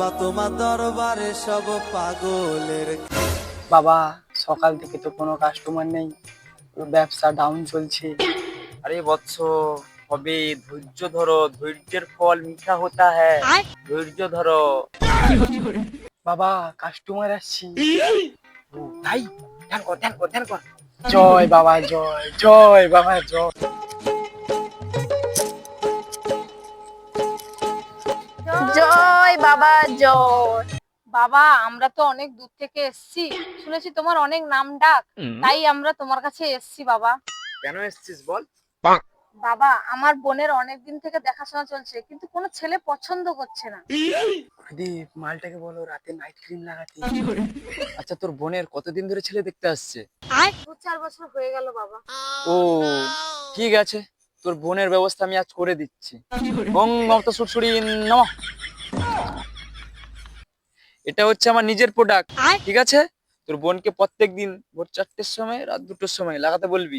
বাবা তোমার দরবারে সব পাগলের। বাবা সকাল থেকে তো কোনো কাস্টমার নেই, ব্যবসা ডাউন চলছে। আরে বৎস, হবে, ধৈর্য ধরো, ধৈর্যের ফল মিঠা হতা হ্যায়, ধৈর্য ধরো। বাবা কাস্টমার আসছি। তাই ধ্যান কর, ধ্যান কর, ধ্যান কর। জয় বাবা জয়, জয় বাবা জয়। জয় বাবা জয়। বাবা আমরা তো অনেক দূর থেকে এসেছি, শুনেছি তোমার অনেক নাম ডাক, তাই আমরা তোমার কাছে এসেছি বাবা। কেন এসছিস বল? বাবা আমার বোনের অনেক দিন থেকে দেখাশোনা চলছে, কিন্তু কোনো ছেলে পছন্দ করছে না। প্রদীপ মালটাকে বলো রাতে নাইট ক্রিম লাগাতে। আচ্ছা, তোর বোনের কতদিন ধরে ছেলে দেখতে আসছে? 2-4 বছর হয়ে গেল বাবা। ও ঠিক আছে, তোর বোনের ব্যবস্থা আমি আজ করে দিচ্ছি। ওং মমতা সুরসুরি নমঃ। এটা হচ্ছে আমার নিজের প্রোডাক্ট, ঠিক আছে? তোর বোনকে প্রত্যেকদিন ভোর 4টের সময়, রাত 2টোর সময় লাগাতে বলবি।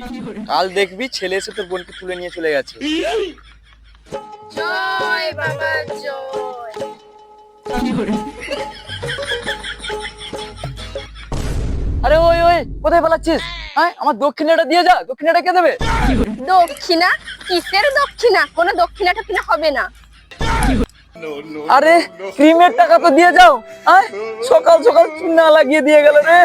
কাল দেখবি ছেলে এসে তোর বোনকে তুলে নিয়ে চলে গেছে। জয় বাবা জয়। আরে ওই ওই কোথায় পালাচ্ছিস? হ্যাঁ, আমার দক্ষিণাটা দিয়ে যা। দক্ষিণাটা কে দেবে? দক্ষিণা? কিসের দক্ষিণা? কোনো দক্ষিণা টক্ষিণা হবে না। আরে ক্রিমের টাকা তো দিয়ে যাও। সকাল সকাল চুন না লাগিয়ে দিয়ে গেল রে।